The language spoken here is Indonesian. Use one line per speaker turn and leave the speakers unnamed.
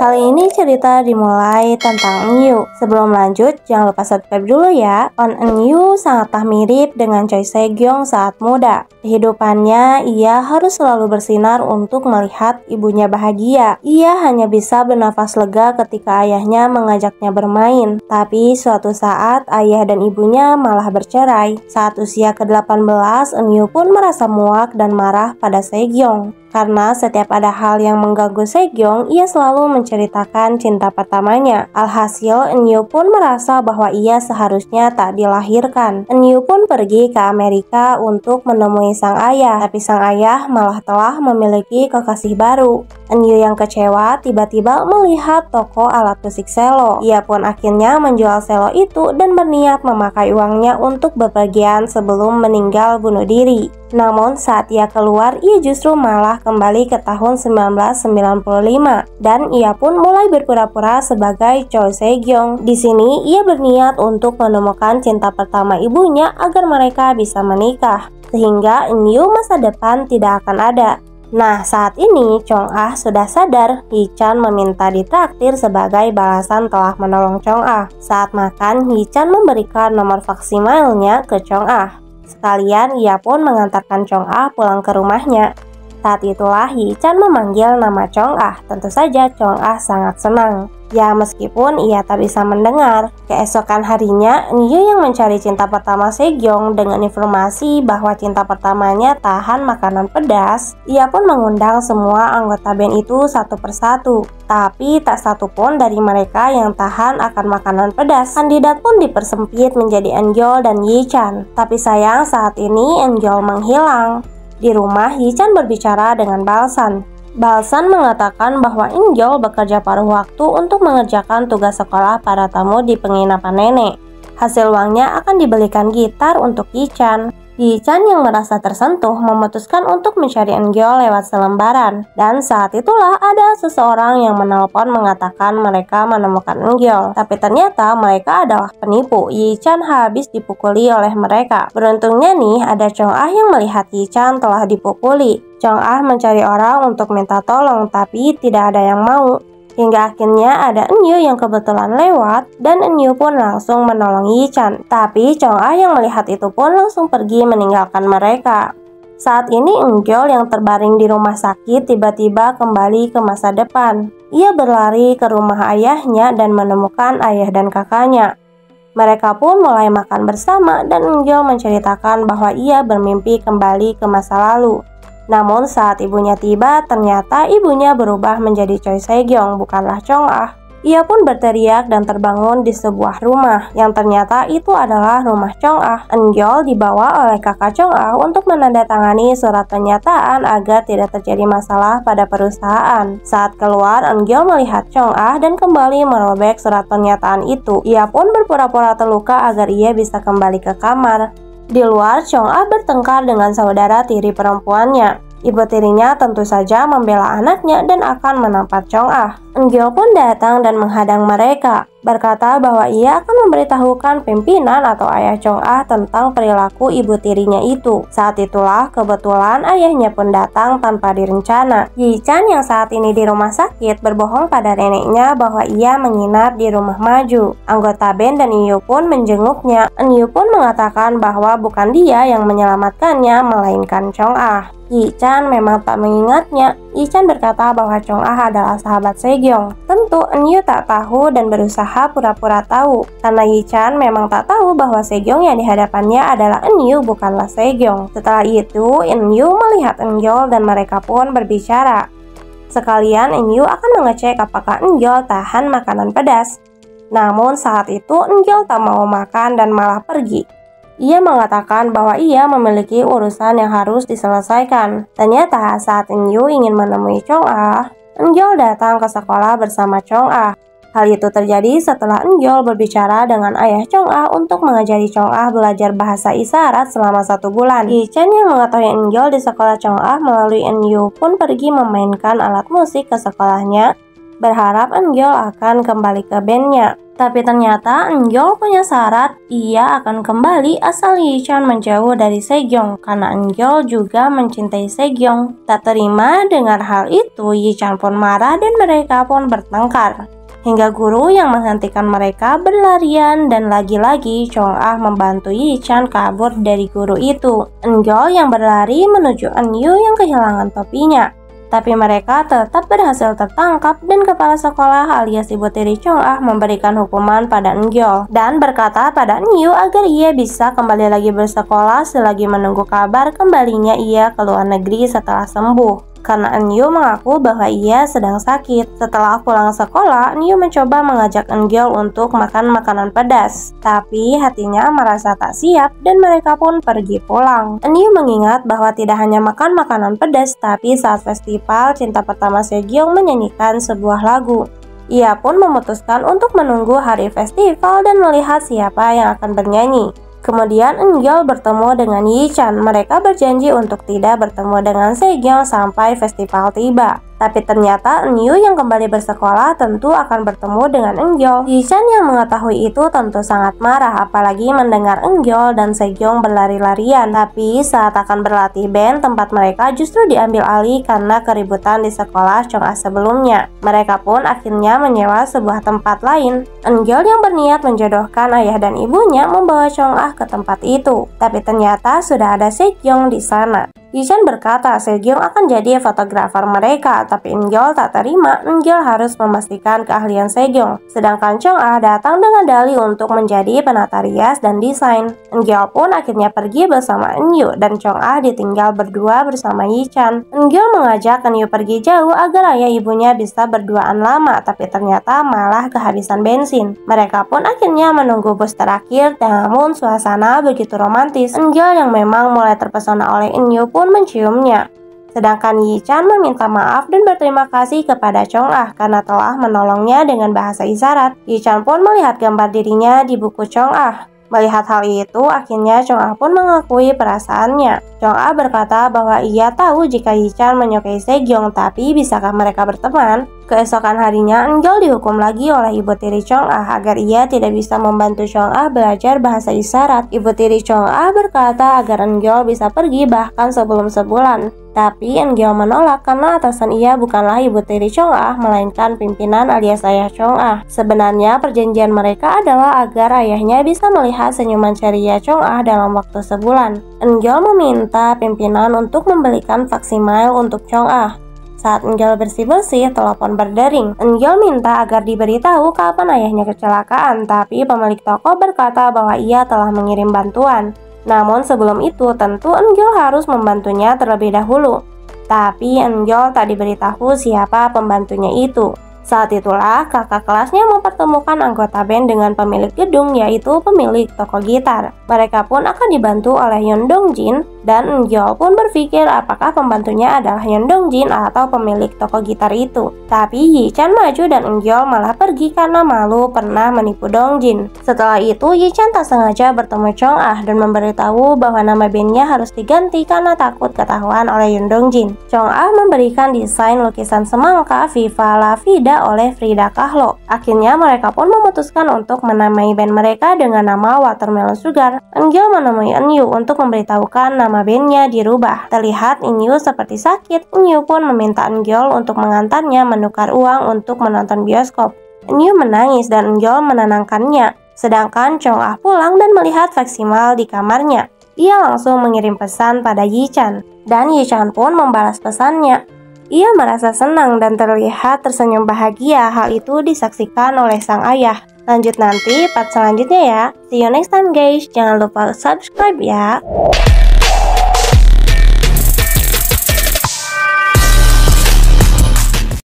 Kali ini cerita dimulai tentang Enyu. Sebelum lanjut, jangan lupa subscribe dulu ya. Enyu sangatlah mirip dengan Choi Seo-kyung saat muda. Kehidupannya, ia harus selalu bersinar untuk melihat ibunya bahagia. Ia hanya bisa bernafas lega ketika ayahnya mengajaknya bermain. Tapi suatu saat, ayah dan ibunya malah bercerai. Saat usia ke-18, Enyu pun merasa muak dan marah pada Seo-kyung. Karena setiap ada hal yang mengganggu Seo-kyung, ia selalu menceritakan cinta pertamanya. Alhasil, Enyu pun merasa bahwa ia seharusnya tak dilahirkan. Enyu pun pergi ke Amerika untuk menemui sang ayah, tapi sang ayah malah telah memiliki kekasih baru. Enyu yang kecewa tiba-tiba melihat toko alat musik selo. Ia pun akhirnya menjual selo itu dan berniat memakai uangnya untuk bepergian sebelum meninggal bunuh diri. Namun saat ia keluar, ia justru malah kembali ke tahun 1995 dan ia pun mulai berpura-pura sebagai Choi Seo-kyung. Di sini ia berniat untuk menemukan cinta pertama ibunya agar mereka bisa menikah, sehingga Enyu masa depan tidak akan ada. Nah, saat ini Chong-ah sudah sadar. Hee-chan meminta ditraktir sebagai balasan telah menolong Chong-ah. Saat makan, Hee-chan memberikan nomor faksimalnya ke Chong-ah. Sekalian ia pun mengantarkan Chong-ah pulang ke rumahnya. Saat itulah Hee-chan memanggil nama Chong-ah. Tentu saja Chong-ah sangat senang. Ya, meskipun ia tak bisa mendengar. Keesokan harinya, Enyu yang mencari cinta pertama Seo-kyung dengan informasi bahwa cinta pertamanya tahan makanan pedas, ia pun mengundang semua anggota band itu satu persatu. Tapi tak satu pun dari mereka yang tahan akan makanan pedas. Kandidat pun dipersempit menjadi Eungeol dan Hee-chan. Tapi sayang saat ini Eungeol menghilang. Di rumah, Hee-chan berbicara dengan Balsan. Balsan mengatakan bahwa Eungeol bekerja paruh waktu untuk mengerjakan tugas sekolah para tamu di penginapan nenek. Hasil uangnya akan dibelikan gitar untuk Hee-chan. Hee-chan yang merasa tersentuh memutuskan untuk mencari Eungeol lewat selembaran. Dan saat itulah ada seseorang yang menelpon mengatakan mereka menemukan Eungeol. Tapi ternyata mereka adalah penipu. Hee-chan habis dipukuli oleh mereka. Beruntungnya nih ada Chong-ah yang melihat Hee-chan telah dipukuli. Chong-ah mencari orang untuk minta tolong tapi tidak ada yang mau. Hingga akhirnya ada Enyu yang kebetulan lewat dan Enyu pun langsung menolong Hee-chan. Tapi Chong-ah yang melihat itu pun langsung pergi meninggalkan mereka. Saat ini Eungeol yang terbaring di rumah sakit tiba-tiba kembali ke masa depan. Ia berlari ke rumah ayahnya dan menemukan ayah dan kakaknya. Mereka pun mulai makan bersama dan Eungeol menceritakan bahwa ia bermimpi kembali ke masa lalu. Namun saat ibunya tiba, ternyata ibunya berubah menjadi Choi Seo-kyung, bukanlah Chong-ah. Ia pun berteriak dan terbangun di sebuah rumah, yang ternyata itu adalah rumah Chong-ah. Eungeol dibawa oleh kakak Chong-ah untuk menandatangani surat pernyataan agar tidak terjadi masalah pada perusahaan. Saat keluar, Eungeol melihat Chong-ah dan kembali merobek surat pernyataan itu. Ia pun berpura-pura terluka agar ia bisa kembali ke kamar. Di luar, Chong-ah bertengkar dengan saudara tiri perempuannya. Ibu tirinya tentu saja membela anaknya dan akan menampar Chong-ah. Eungeol pun datang dan menghadang mereka, berkata bahwa ia akan memberitahukan pimpinan atau ayah Chong-ah tentang perilaku ibu tirinya itu. Saat itulah kebetulan ayahnya pun datang tanpa direncana. Hee-chan yang saat ini di rumah sakit berbohong pada neneknya bahwa ia menginap di rumah maju. Anggota band dan Enyu pun menjenguknya. Enyu pun mengatakan bahwa bukan dia yang menyelamatkannya melainkan Chong-ah. Hee-chan memang tak mengingatnya. Hee-chan berkata bahwa Chong-ah adalah sahabat Seo-kyung. Tentu Enyu tak tahu dan berusaha pura-pura tahu, karena Hee-chan memang tak tahu bahwa Seo-kyung yang di hadapannya adalah Enyu, bukanlah Seo-kyung. Setelah itu, Enyu melihat Eungeol dan mereka pun berbicara. Sekalian Enyu akan mengecek apakah Eungeol tahan makanan pedas. Namun saat itu Eungeol tak mau makan dan malah pergi. Ia mengatakan bahwa ia memiliki urusan yang harus diselesaikan. Ternyata saat Enyu ingin menemui Chong-ah, Eungeol datang ke sekolah bersama Chong-ah. Hal itu terjadi setelah Eungeol berbicara dengan ayah Chong-ah untuk mengajari Chong-ah belajar bahasa isyarat selama 1 bulan. Hee-chan yang mengetahui Eungeol di sekolah Chong-ah melalui Enyu pun pergi memainkan alat musik ke sekolahnya. berharap Eungyul akan kembali ke bandnya. Tapi ternyata Eungyul punya syarat, ia akan kembali asal Yichan menjauh dari Sejong karena Eungyul juga mencintai Sejong. Tak terima dengar hal itu, Yichan pun marah dan mereka pun bertengkar. Hingga guru yang menghentikan mereka berlarian dan lagi-lagi Chong-ah membantu Yichan kabur dari guru itu. Eungyul yang berlari menuju Eunyu yang kehilangan topinya. Tapi mereka tetap berhasil tertangkap dan kepala sekolah alias ibu tiri Chong-ah memberikan hukuman pada Eungyul dan berkata pada Eunyu agar ia bisa kembali lagi bersekolah selagi menunggu kabar kembalinya ia ke luar negeri setelah sembuh. Karena Eunyu mengaku bahwa ia sedang sakit. Setelah pulang sekolah, Eunyu mencoba mengajak Eungyul untuk makan makanan pedas. Tapi hatinya merasa tak siap dan mereka pun pergi pulang. Eunyu mengingat bahwa tidak hanya makan makanan pedas, tapi saat festival cinta pertama Sejong menyanyikan sebuah lagu. Ia pun memutuskan untuk menunggu hari festival dan melihat siapa yang akan bernyanyi. Kemudian Eungyul bertemu dengan Yichan. Mereka berjanji untuk tidak bertemu dengan Sejong sampai festival tiba. Tapi ternyata Eunyu yang kembali bersekolah tentu akan bertemu dengan Eungyul. Yichan yang mengetahui itu tentu sangat marah, apalagi mendengar Eungyul dan Sejong berlari-larian. Tapi saat akan berlatih band, tempat mereka justru diambil alih karena keributan di sekolah Chong-ah sebelumnya. Mereka pun akhirnya menyewa sebuah tempat lain. Eungyul yang berniat menjodohkan ayah dan ibunya membawa Chong-ah ke tempat itu. Tapi ternyata sudah ada Sejong di sana. Yichan berkata Sejong akan jadi fotografer mereka, tapi Eungyul tak terima. Eungyul harus memastikan keahlian Sejong. Sedangkan Chong-ah datang dengan dalih untuk menjadi penata rias dan desain. Eungyul pun akhirnya pergi bersama Eunyu dan Chong-ah ditinggal berdua bersama Yichan. Eungyul mengajak Eunyu pergi jauh agar ayah ibunya bisa berduaan lama, tapi ternyata malah kehabisan bensin. Mereka pun akhirnya menunggu bus terakhir, namun suasana begitu romantis. Eungyul yang memang mulai terpesona oleh Eunyu pun menciumnya. Sedangkan Yichan meminta maaf dan berterima kasih kepada Chong-ah karena telah menolongnya dengan bahasa isyarat. Yichan pun melihat gambar dirinya di buku Chong-ah. Melihat hal itu, akhirnya Chong-ah pun mengakui perasaannya. Chong-ah berkata bahwa ia tahu jika Yichan menyukai Sejong, tapi bisakah mereka berteman? Keesokan harinya, Eungyul dihukum lagi oleh ibu tiri Chong-ah agar ia tidak bisa membantu Chong-ah belajar bahasa isyarat. Ibu tiri Chong-ah berkata agar Eungyul bisa pergi bahkan sebelum sebulan. Tapi Eungyul menolak karena atasan ia bukanlah ibu tiri Chong-ah, melainkan pimpinan alias ayah Chong-ah. Sebenarnya perjanjian mereka adalah agar ayahnya bisa melihat senyuman ceria Chong-ah dalam waktu sebulan. Eungyul meminta pimpinan untuk membelikan faksimiles untuk Chong-ah. Saat Eungyul bersih-bersih, telepon berdering. Eungyul minta agar diberitahu kapan ayahnya kecelakaan, tapi pemilik toko berkata bahwa ia telah mengirim bantuan. Namun sebelum itu, tentu Eungyul harus membantunya terlebih dahulu. Tapi Eungyul tak diberitahu siapa pembantunya itu. Saat itulah kakak kelasnya mempertemukan anggota band dengan pemilik gedung, yaitu pemilik toko gitar. Mereka pun akan dibantu oleh Yeon Dong-jin, dan Eungyul pun berpikir apakah pembantunya adalah Yeon Dong-jin atau pemilik toko gitar itu. Tapi Yichan maju dan Eungyul malah pergi karena malu pernah menipu Dong-jin. Setelah itu Yichan tak sengaja bertemu Chong-ah dan memberitahu bahwa nama bandnya harus diganti karena takut ketahuan oleh Yeon Dong-jin. Chong-ah memberikan desain lukisan semangka Viva La Vida oleh Frida Kahlo. Akhirnya mereka pun memutuskan untuk menamai band mereka dengan nama Watermelon Sugar. Eungyul menemui Eunyu untuk memberitahukan nama bandnya dirubah. Terlihat Eunyu seperti sakit. Eunyu pun meminta Eungyul untuk mengantarnya menukar uang untuk menonton bioskop. Eunyu menangis dan Eungyul menenangkannya. Sedangkan Chong-ah pulang dan melihat faksimal di kamarnya. Ia langsung mengirim pesan pada Yichan, dan Yichan pun membalas pesannya. Ia merasa senang dan terlihat tersenyum bahagia. Hal itu disaksikan oleh sang ayah. Lanjut nanti part selanjutnya ya. See you next time guys. Jangan lupa subscribe ya.